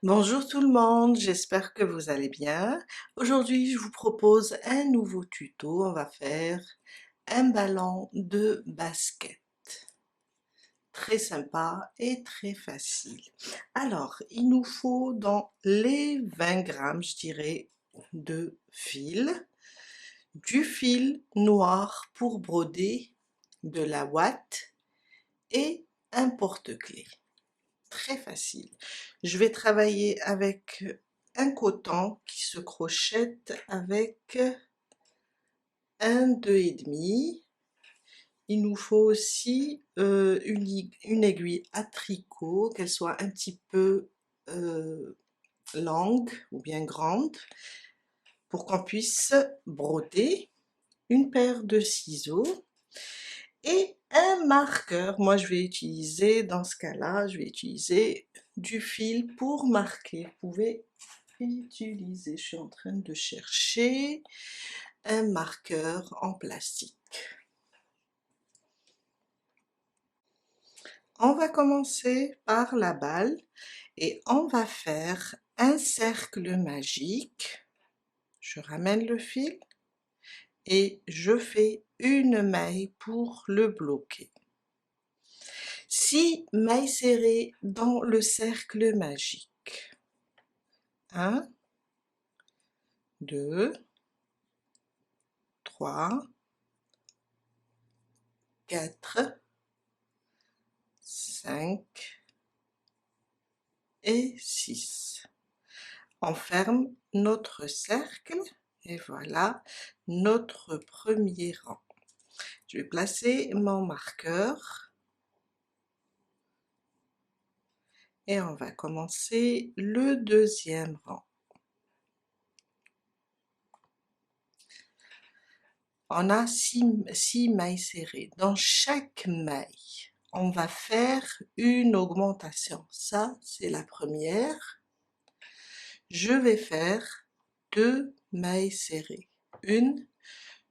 Bonjour tout le monde, j'espère que vous allez bien. Aujourd'hui, je vous propose un nouveau tuto. On va faire un ballon de basket. Très sympa et très facile. Alors, il nous faut dans les 20 grammes, je dirais, de fil, du fil noir pour broder, de la ouate et un porte-clés. Très facile. Je vais travailler avec un coton qui se crochette avec un 2,5. Il nous faut aussi une aiguille à tricot, qu'elle soit un petit peu longue ou bien grande, pour qu'on puisse broder, une paire de ciseaux et un marqueur. Moi, je vais utiliser, dans ce cas-là, je vais utiliser du fil pour marquer. Vous pouvez utiliser, je suis en train de chercher un marqueur en plastique. On va commencer par la balle et on va faire un cercle magique. Je ramène le fil et je fais une maille pour le bloquer. 6 mailles serrées dans le cercle magique. 1, 2, 3, 4, 5 et 6. On ferme notre cercle et voilà notre premier rang. Je vais placer mon marqueur et on va commencer le deuxième rang. On a 6 mailles serrées. Dans chaque maille, on va faire une augmentation. Ça, c'est la première. Je vais faire 2 mailles serrées. Une,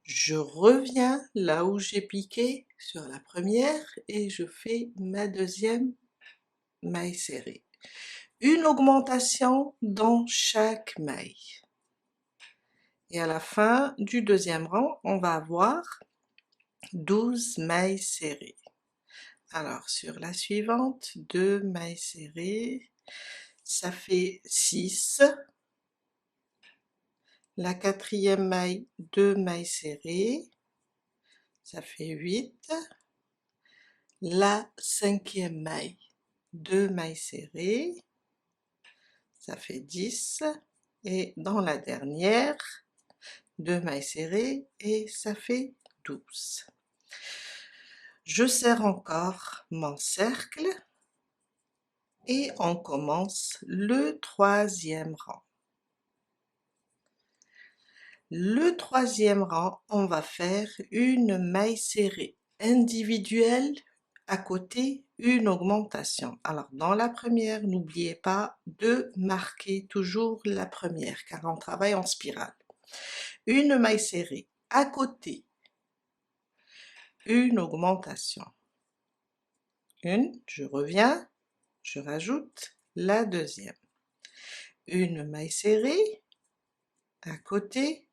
je reviens là où j'ai piqué sur la première et je fais ma deuxième maille serrée. Une augmentation dans chaque maille. Et à la fin du deuxième rang, on va avoir 12 mailles serrées. Alors sur la suivante, 2 mailles serrées, ça fait 6. La quatrième maille, 2 mailles serrées, ça fait 8. La cinquième maille, 2 mailles serrées, ça fait 10. Et dans la dernière, 2 mailles serrées et ça fait 12. Je serre encore mon cercle et on commence le troisième rang. Le troisième rang, on va faire une maille serrée individuelle, à côté une augmentation. Alors dans la première, n'oubliez pas de marquer toujours la première car on travaille en spirale. Une maille serrée, à côté une augmentation. Une, je reviens, je rajoute la deuxième. Une maille serrée, à côté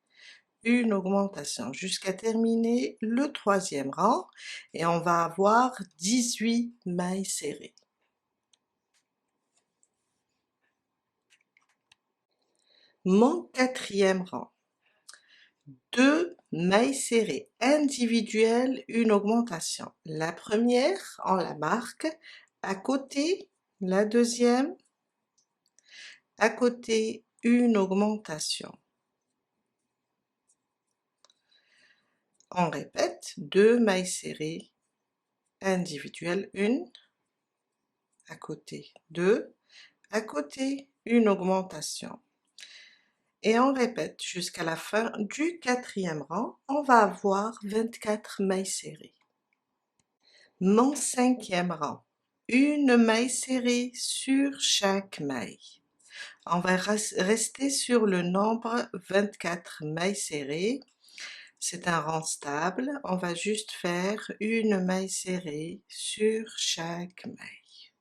une augmentation jusqu'à terminer le troisième rang et on va avoir 18 mailles serrées. Mon quatrième rang, 2 mailles serrées individuelles, une augmentation. La première, on la marque, à côté la deuxième, à côté une augmentation. On répète, 2 mailles serrées individuelles, une, à côté 2, à côté une augmentation. Et on répète jusqu'à la fin du quatrième rang, on va avoir 24 mailles serrées. Mon cinquième rang, une maille serrée sur chaque maille. On va rester sur le nombre 24 mailles serrées. C'est un rang stable, on va juste faire une maille serrée sur chaque maille.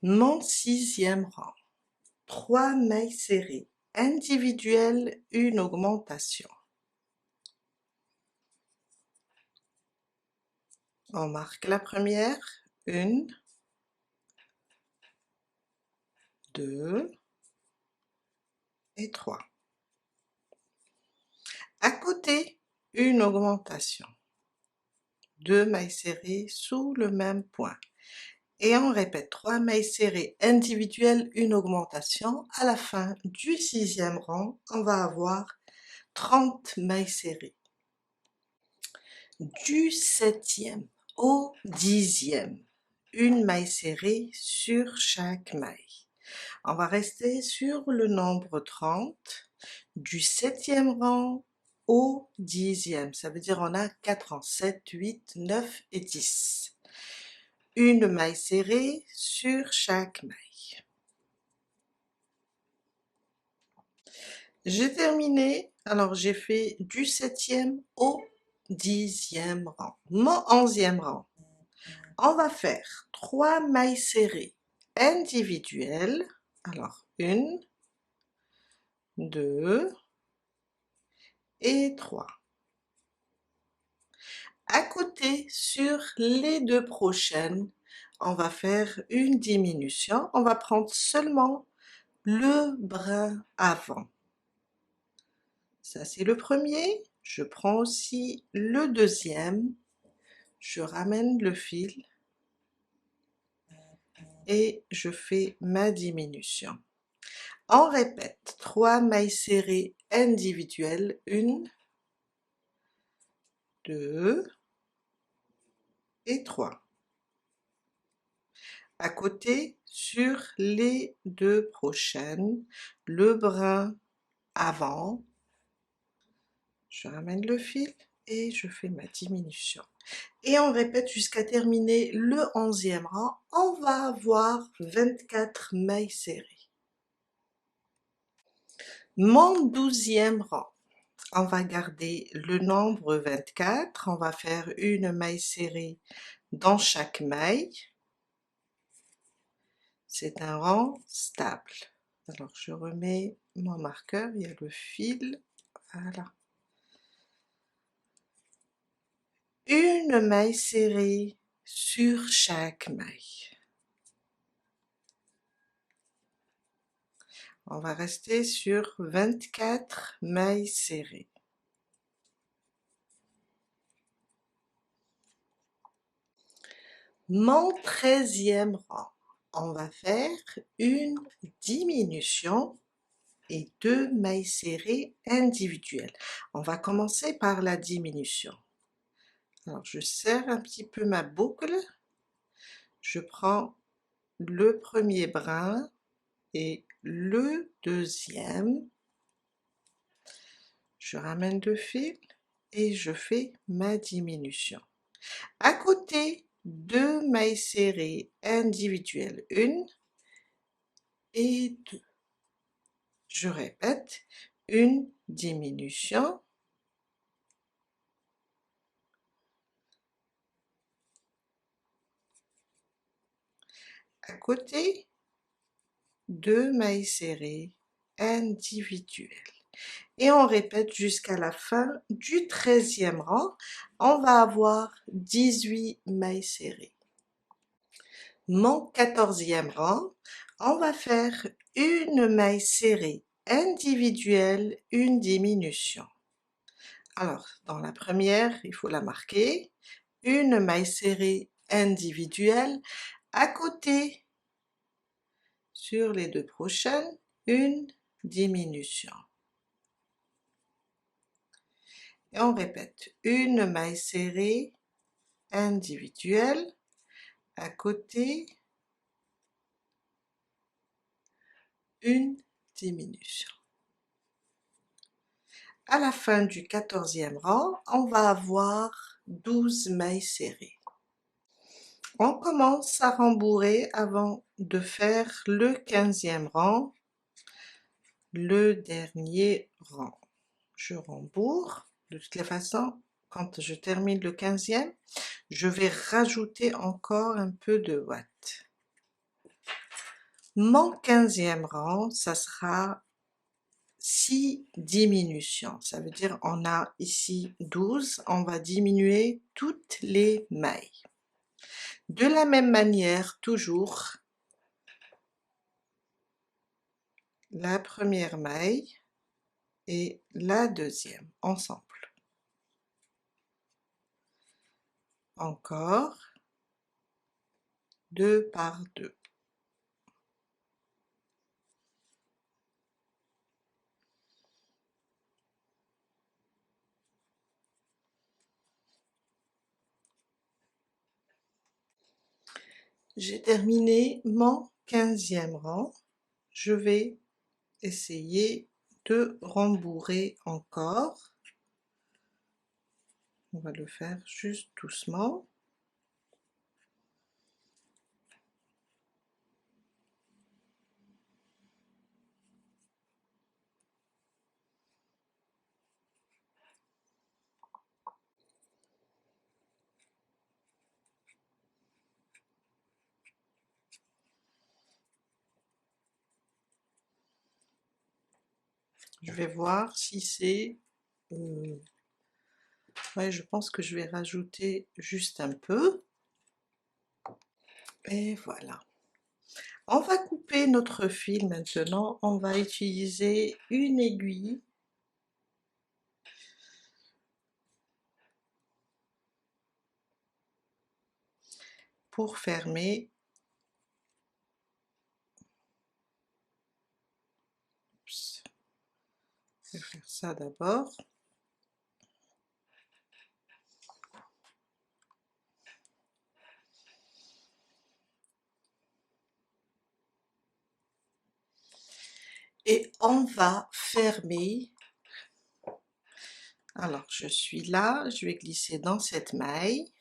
Mon 6e rang, 3 mailles serrées individuelles, une augmentation. On marque la première, 1, 2 et 3. À côté, une augmentation. 2 mailles serrées sous le même point. Et on répète 3 mailles serrées individuelles, une augmentation. À la fin du 6e rang, on va avoir 30 mailles serrées. Du 7e au 10e, une maille serrée sur chaque maille. On va rester sur le nombre 30, du 7e rang au 10e, ça veut dire on a 4 rangs, 7, 8, 9 et 10. Une maille serrée sur chaque maille. J'ai terminé, alors j'ai fait du 7e au 10e rang. Mon 11e rang, on va faire 3 mailles serrées individuelles. Alors 1, 2 et 3. À côté, sur les 2 prochaines, on va faire une diminution. On va prendre seulement le brin avant. Ça, c'est le premier. Je prends aussi le deuxième. Je ramène le fil et je fais ma diminution. On répète 3 mailles serrées individuelles, 1, 2 et 3. À côté, sur les 2 prochaines, le brin avant, je ramène le fil et je fais ma diminution. Et on répète jusqu'à terminer le 11e rang. On va avoir 24 mailles serrées. Mon 12e rang, on va garder le nombre 24, on va faire une maille serrée dans chaque maille. C'est un rang stable. Alors je remets mon marqueur, il y a le fil, voilà. Une maille serrée sur chaque maille. On va rester sur 24 mailles serrées. Mon 13e rang, on va faire une diminution et 2 mailles serrées individuelles. On va commencer par la diminution. Alors je serre un petit peu ma boucle, je prends le premier brin et le deuxième, je ramène le fil et je fais ma diminution. À côté, 2 mailles serrées individuelles, 1 et 2. Je répète, une diminution, à côté, 2 mailles serrées individuelles. Et on répète jusqu'à la fin du 13e rang, on va avoir 18 mailles serrées. Mon 14e rang, on va faire une maille serrée individuelle, une diminution. Alors, dans la première, il faut la marquer, une maille serrée individuelle, à côté, sur les 2 prochaines, une diminution. Et on répète, une maille serrée individuelle, à côté, une diminution. À la fin du 14e rang, on va avoir 12 mailles serrées. On commence à rembourrer avant de faire le 15e rang, le dernier rang. Je rembourre, de toutes les façons, quand je termine le 15e, je vais rajouter encore un peu de ouate. Mon 15e rang, ça sera 6 diminutions. Ça veut dire on a ici 12, on va diminuer toutes les mailles. De la même manière, toujours, la première maille et la deuxième ensemble. Encore 2 par 2. J'ai terminé mon 15e rang. Je vais essayer de rembourrer encore. On va le faire juste doucement. Je vais voir si c'est... ouais, je pense que je vais rajouter juste un peu. Et voilà. On va couper notre fil maintenant. On va utiliser une aiguille pour fermer. Oups. Je vais faire ça d'abord. Et on va fermer. Alors, je suis là, je vais glisser dans cette maille,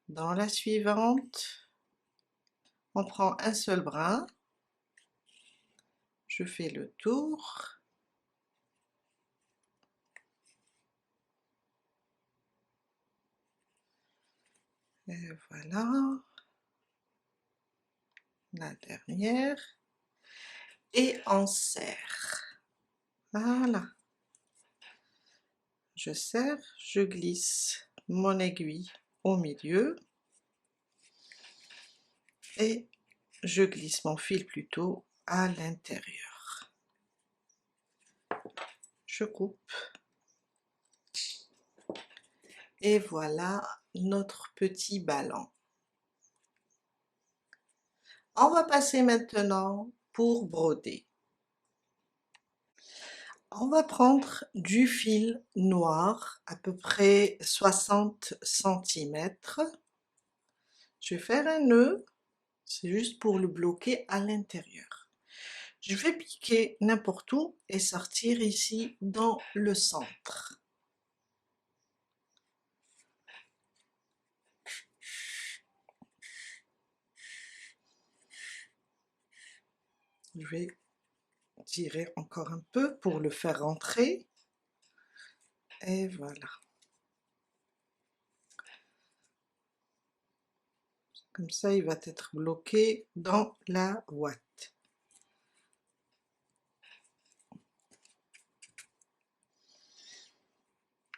dans la suivante, on prend un seul brin, je fais le tour, et voilà, la dernière, et on serre, voilà. Je serre, je glisse mon aiguille au milieu, et je glisse mon fil plutôt à l'intérieur. Je coupe. Et voilà notre petit ballon. On va passer maintenant pour broder. On va prendre du fil noir, à peu près 60 cm. Je vais faire un nœud, c'est juste pour le bloquer à l'intérieur. Je vais piquer n'importe où et sortir ici dans le centre. Je vais tirer encore un peu pour le faire rentrer. Et voilà. Comme ça, il va être bloqué dans la ouate.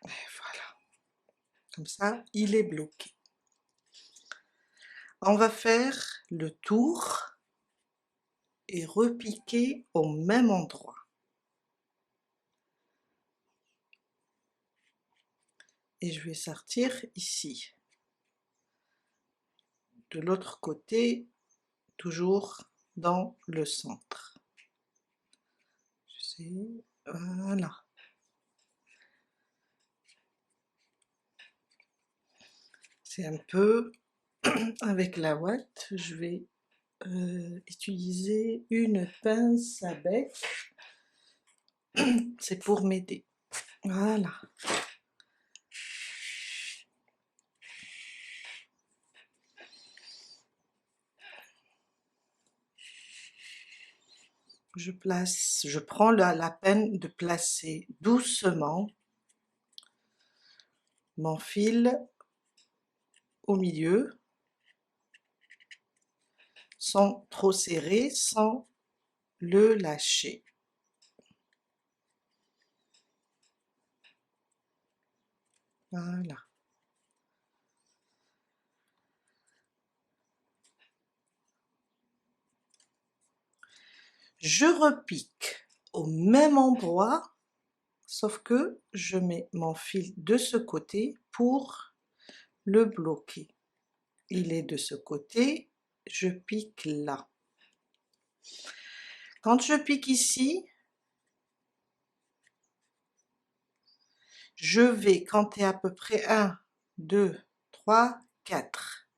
Et voilà. Comme ça, il est bloqué. On va faire le tour et repiquer au même endroit. Et je vais sortir ici. De l'autre côté, toujours dans le centre. Voilà. C'est un peu avec la ouate, je vais utiliser une pince à bec. C'est pour m'aider. Voilà. Je prends la peine de placer doucement mon fil au milieu, sans trop serrer, sans le lâcher. Voilà. Je repique au même endroit, sauf que je mets mon fil de ce côté pour le bloquer. Il est de ce côté, je pique là. Quand je pique ici, je vais compter à peu près 1, 2, 3, 4.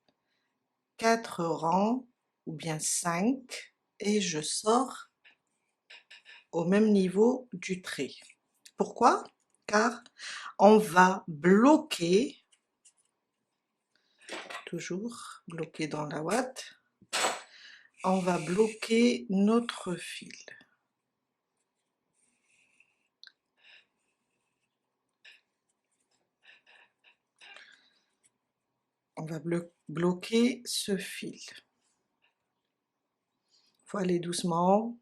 4 rangs ou bien 5 et je sors au même niveau du trait. Pourquoi? Car on va bloquer, toujours bloquer dans la ouate, on va bloquer notre fil. On va bloquer ce fil. Il faut aller doucement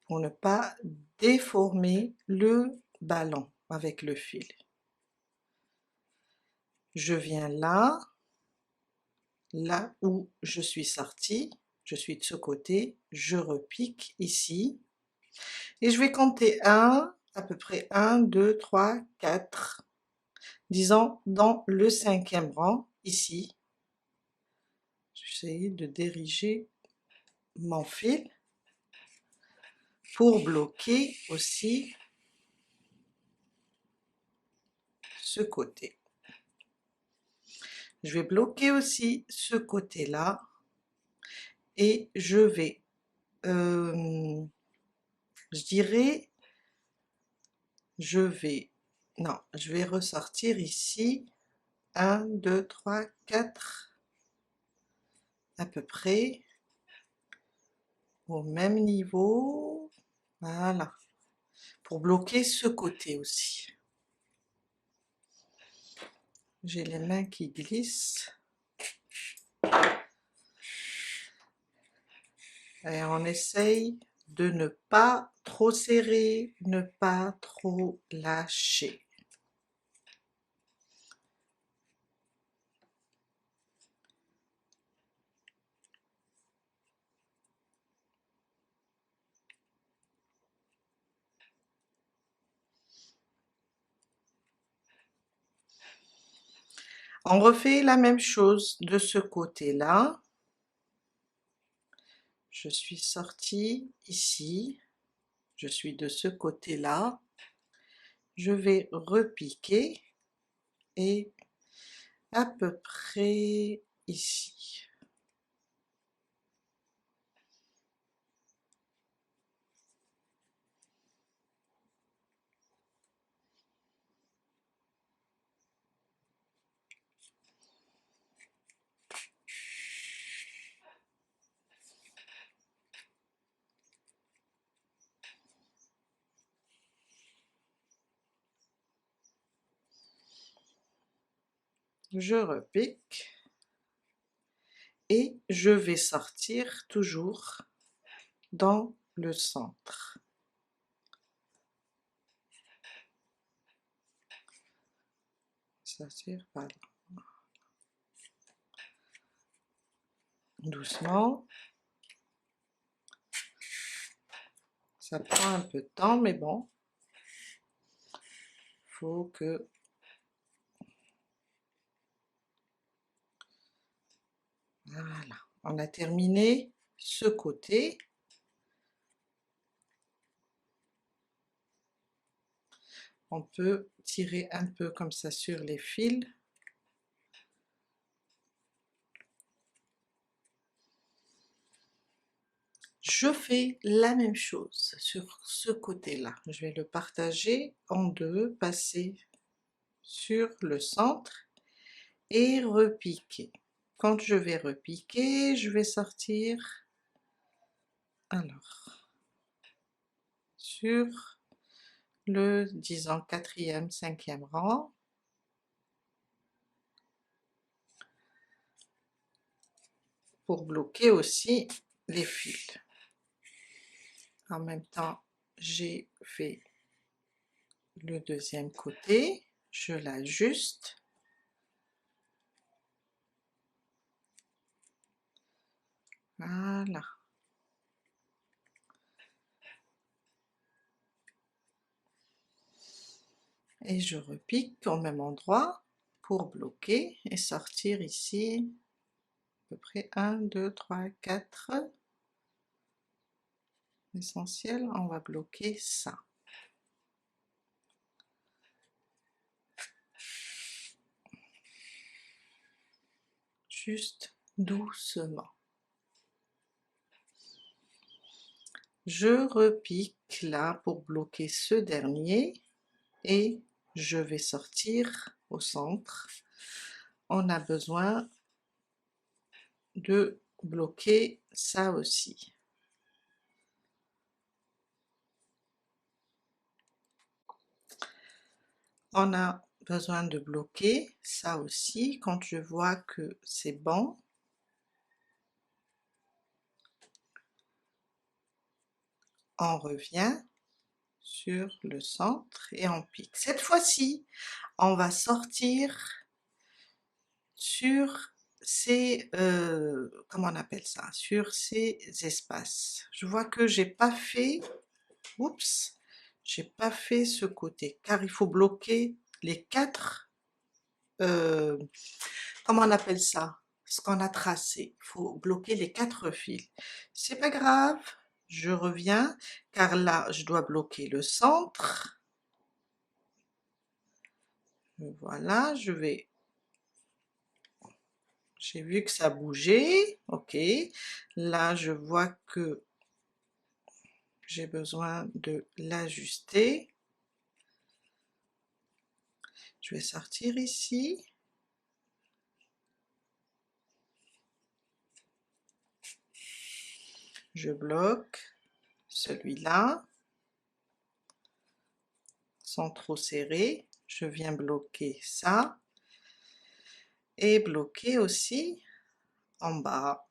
pour ne pas déformer le ballon avec le fil. Je viens là, là où je suis sortie, je suis de ce côté, je repique ici et je vais compter à peu près 1, 2, 3, 4, disons dans le 5e rang ici. J'essaie de diriger mon fil pour bloquer aussi ce côté. Je vais bloquer aussi ce côté-là et je vais, je dirais, je vais ressortir ici 1, 2, 3, 4 à peu près au même niveau, voilà, pour bloquer ce côté aussi. J'ai les mains qui glissent. Et on essaye de ne pas trop serrer, ne pas trop lâcher. On refait la même chose de ce côté-là. Je suis sortie ici, je suis de ce côté-là. Je vais repiquer et à peu près ici. Je repique et je vais sortir toujours dans le centre. Sortir par là. Doucement. Ça prend un peu de temps, mais bon, faut que... Voilà, on a terminé ce côté. On peut tirer un peu comme ça sur les fils. Je fais la même chose sur ce côté-là. Je vais le partager en deux, passer sur le centre et repiquer. Quand je vais repiquer, je vais sortir, alors, sur le, disons, 4e, 5e rang. pour bloquer aussi les fils. En même temps, j'ai fait le deuxième côté, je l'ajuste. Voilà. Et je repique au même endroit pour bloquer et sortir ici à peu près 1, 2, 3, 4. L'essentiel, on va bloquer ça. Juste doucement. Je repique là pour bloquer ce dernier et je vais sortir au centre. On a besoin de bloquer ça aussi. On a besoin de bloquer ça aussi. Quand je vois que c'est bon, on revient sur le centre et on pique. Cette fois-ci, on va sortir sur ces, comment on appelle ça? Sur ces espaces. Je vois que j'ai pas fait, oups, j'ai pas fait ce côté, car il faut bloquer les 4, comment on appelle ça? Ce qu'on a tracé. Il faut bloquer les 4 fils. C'est pas grave, je reviens, car là, je dois bloquer le centre. Voilà, j'ai vu que ça bougeait, ok. Là, je vois que j'ai besoin de l'ajuster. Je vais sortir ici. Je bloque celui-là, sans trop serrer. Je viens bloquer ça. Et bloquer aussi en bas.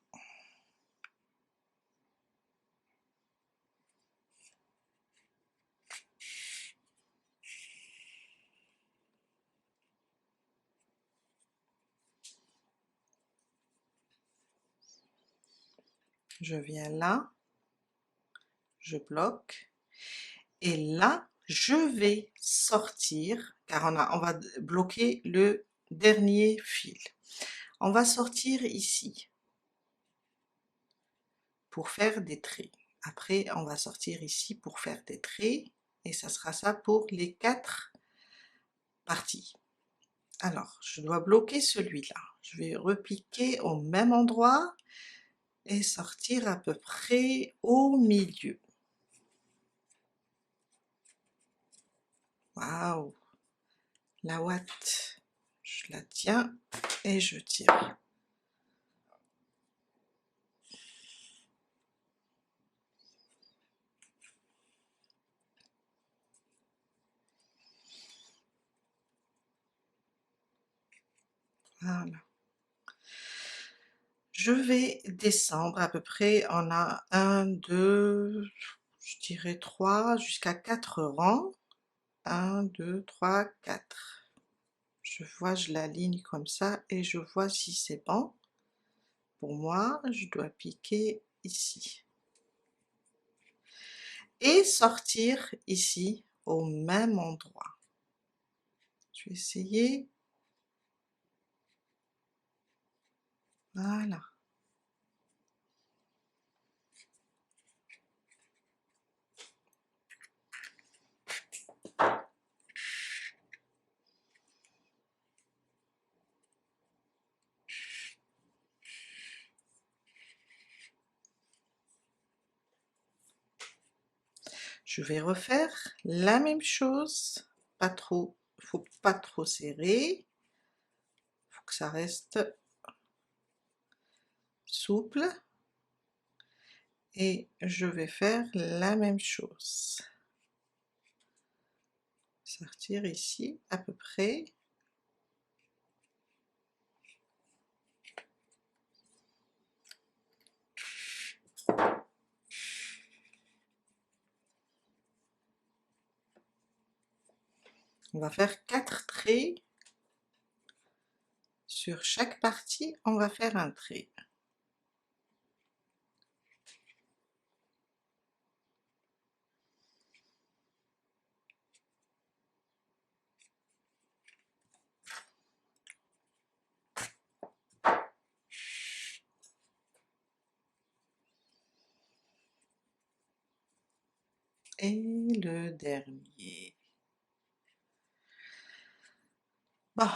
Je viens là, je bloque, et là, je vais sortir, car on va bloquer le dernier fil. On va sortir ici pour faire des traits. Après, on va sortir ici pour faire des traits, et ça sera ça pour les 4 parties. Alors, je dois bloquer celui-là. Je vais repiquer au même endroit et sortir à peu près au milieu. Waouh! La ouate, je la tiens et je tire. Voilà. Je vais descendre à peu près, on a 1, 2, je dirais 3, jusqu'à 4 rangs. 1, 2, 3, 4. Je vois, je l'aligne comme ça et je vois si c'est bon. Pour moi, je dois piquer ici. Et sortir ici au même endroit. Je vais essayer. Voilà. Je vais refaire la même chose, pas trop, faut pas trop serrer, faut que ça reste souple, et je vais faire la même chose. Sortir ici à peu près. On va faire 4 traits. Sur chaque partie, on va faire un trait. Et le dernier. Bon,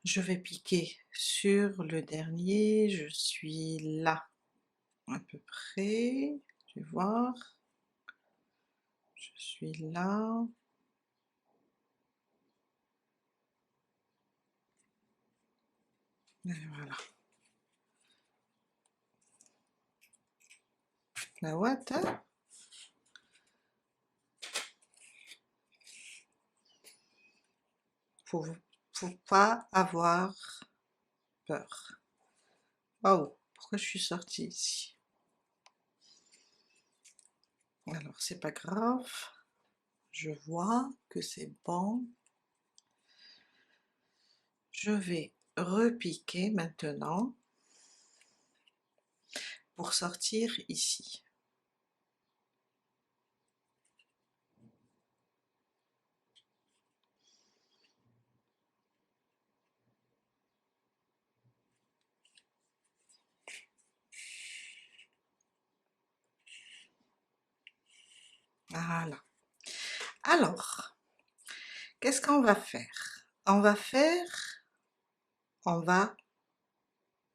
je vais piquer sur le dernier, je suis là à peu près, tu vais voir, je suis là, et voilà. La ouate, hein? Faut pas avoir peur. Oh, pourquoi je suis sortie ici? Alors, c'est pas grave, je vois que c'est bon. Je vais repiquer maintenant pour sortir ici. Voilà. Alors, qu'est-ce qu'on va faire? On va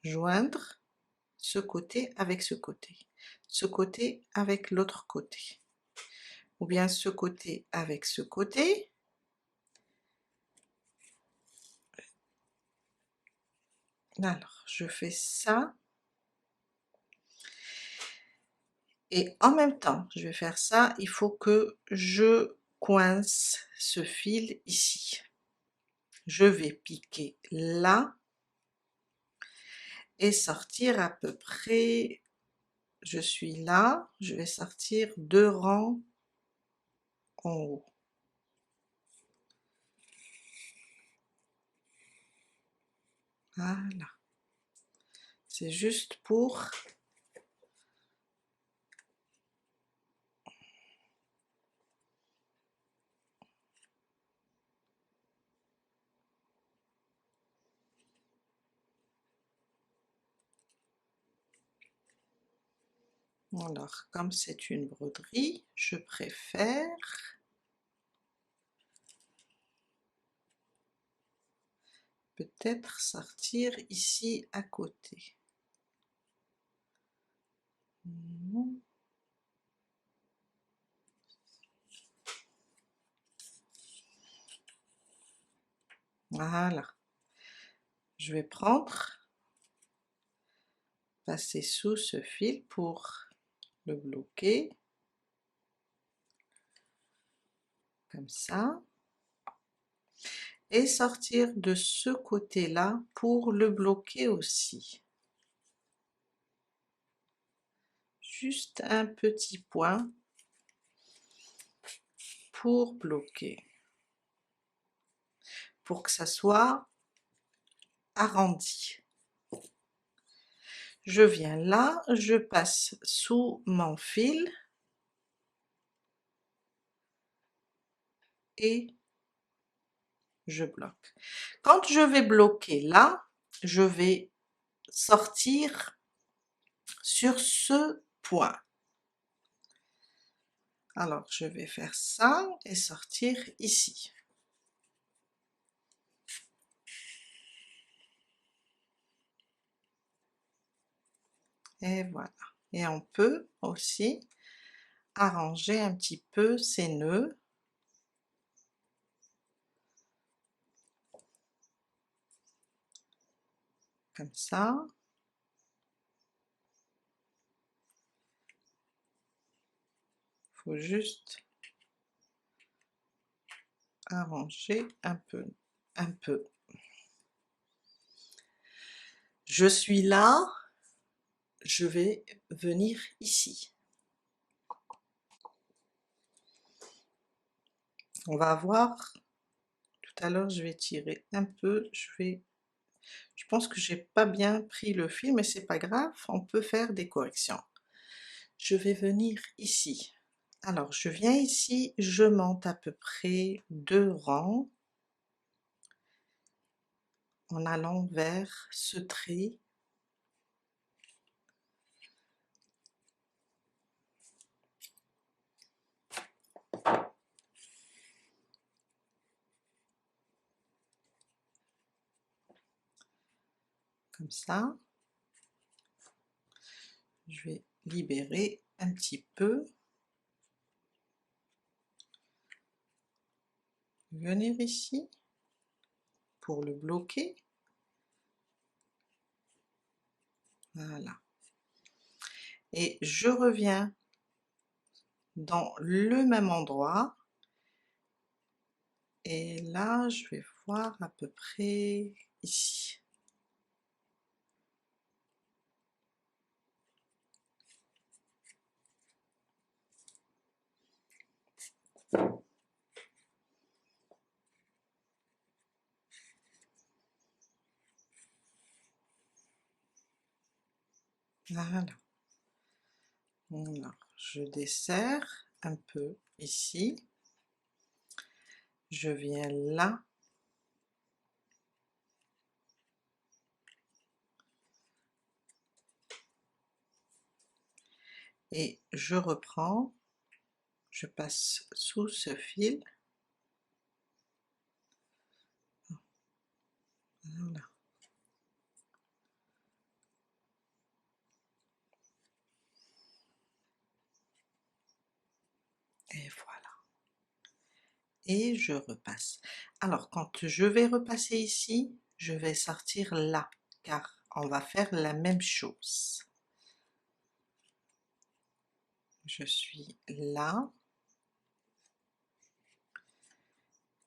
joindre ce côté avec ce côté avec l'autre côté, ou bien ce côté avec ce côté. Alors, je fais ça, et en même temps, je vais faire ça, il faut que je coince ce fil ici. Je vais piquer là, et sortir à peu près, je suis là, je vais sortir 2 rangs en haut. Voilà, c'est juste pour alors, comme c'est une broderie, je préfère peut-être sortir ici à côté. Voilà, je vais prendre, passer sous ce fil pour le bloquer, comme ça, et sortir de ce côté-là pour le bloquer aussi. Juste un petit point pour bloquer, pour que ça soit arrondi. Je viens là, je passe sous mon fil et je bloque. Quand je vais bloquer là, je vais sortir sur ce point. Alors je vais faire ça et sortir ici. Et voilà. Et on peut aussi arranger un petit peu ces nœuds. Comme ça. Faut juste arranger un peu, un peu. Je suis là, je vais venir ici. On va voir tout à l'heure, je vais tirer un peu, je pense que j'ai pas bien pris le fil, mais c'est pas grave, on peut faire des corrections. Je vais venir ici. Alors, je viens ici, je monte à peu près 2 rangs en allant vers ce trait. Comme ça. Je vais libérer un petit peu. Venir ici pour le bloquer. Voilà. Et je reviens dans le même endroit. Et là, je vais voir à peu près ici. Voilà. Alors, je desserre un peu ici. Je viens là. Et je reprends. Je passe sous ce fil. Voilà. Et voilà. Et je repasse. Alors quand je vais repasser ici, je vais sortir là, car on va faire la même chose. Je suis là,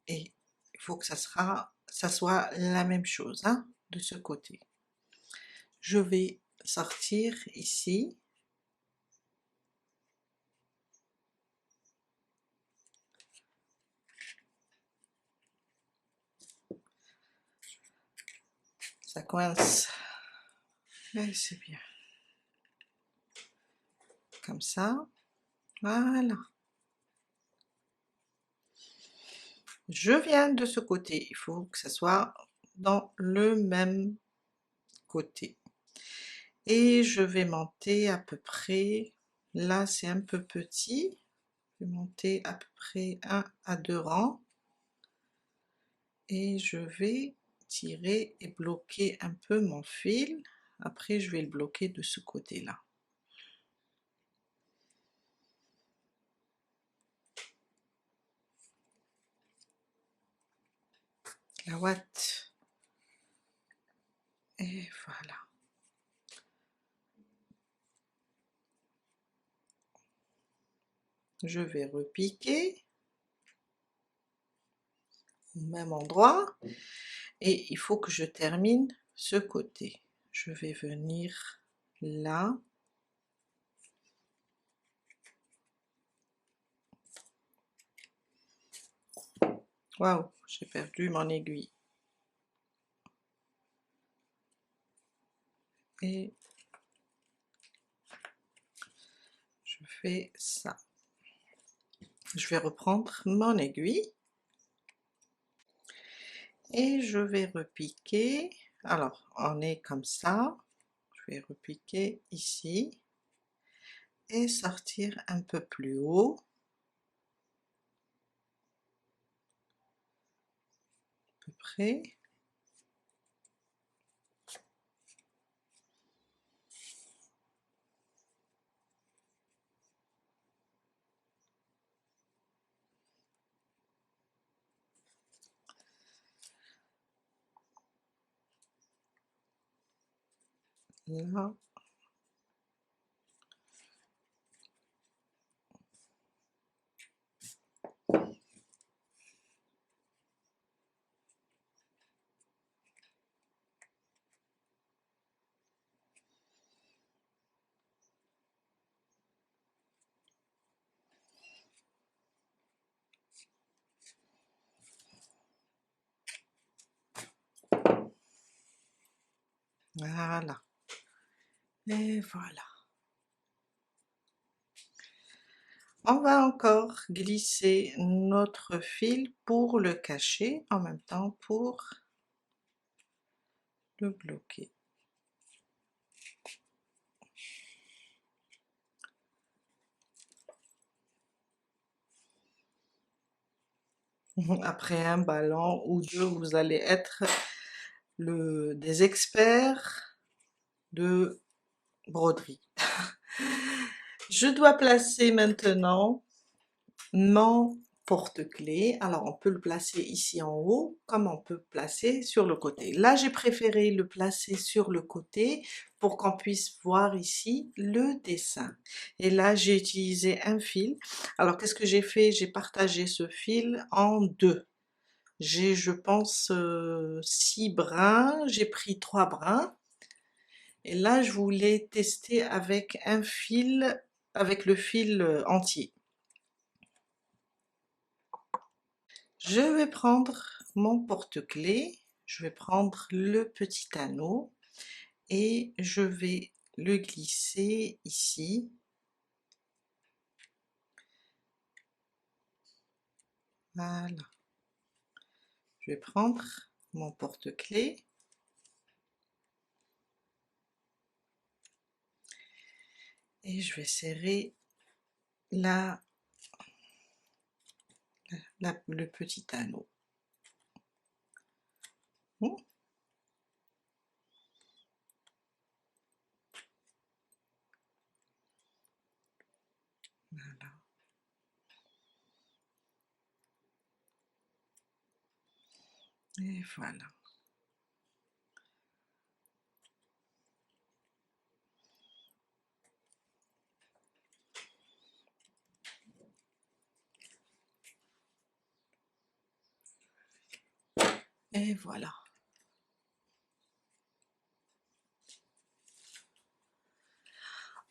et il faut que ça soit la même chose, hein, de ce côté. Je vais sortir ici, ça coince, mais c'est bien, comme ça, voilà. Je viens de ce côté, il faut que ça soit dans le même côté. Et je vais monter à peu près, là c'est un peu petit, je vais monter à peu près 1 à 2 rangs, et je vais tirer et bloquer un peu mon fil. Après je vais le bloquer de ce côté là. La ouate, et voilà. Je vais repiquer au même endroit, et il faut que je termine ce côté. Je vais venir là. Waouh, j'ai perdu mon aiguille. Et je fais ça. Je vais reprendre mon aiguille et je vais repiquer. Alors on est comme ça, je vais repiquer ici et sortir un peu plus haut, à peu près. Là. Voilà. Et voilà. On va encore glisser notre fil pour le cacher, en même temps pour le bloquer. Après un ballon ou deux, vous allez être des experts de broderie. Je dois placer maintenant mon porte-clés. Alors on peut le placer ici en haut comme on peut placer sur le côté. Là j'ai préféré le placer sur le côté pour qu'on puisse voir ici le dessin. Et là j'ai utilisé un fil. Alors qu'est-ce que j'ai fait? J'ai partagé ce fil en deux. J'ai, je pense, 6 brins, j'ai pris 3 brins. Et là, je voulais tester avec un fil, avec le fil entier. Je vais prendre mon porte-clés, je vais prendre le petit anneau et je vais le glisser ici. Voilà. Je vais prendre mon porte-clés et je vais serrer le petit anneau. Voilà. Et voilà. Et voilà.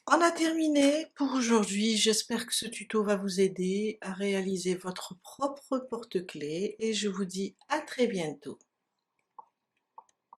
On a terminé pour aujourd'hui. J'espère que ce tuto va vous aider à réaliser votre propre porte-clés et je vous dis à très bientôt.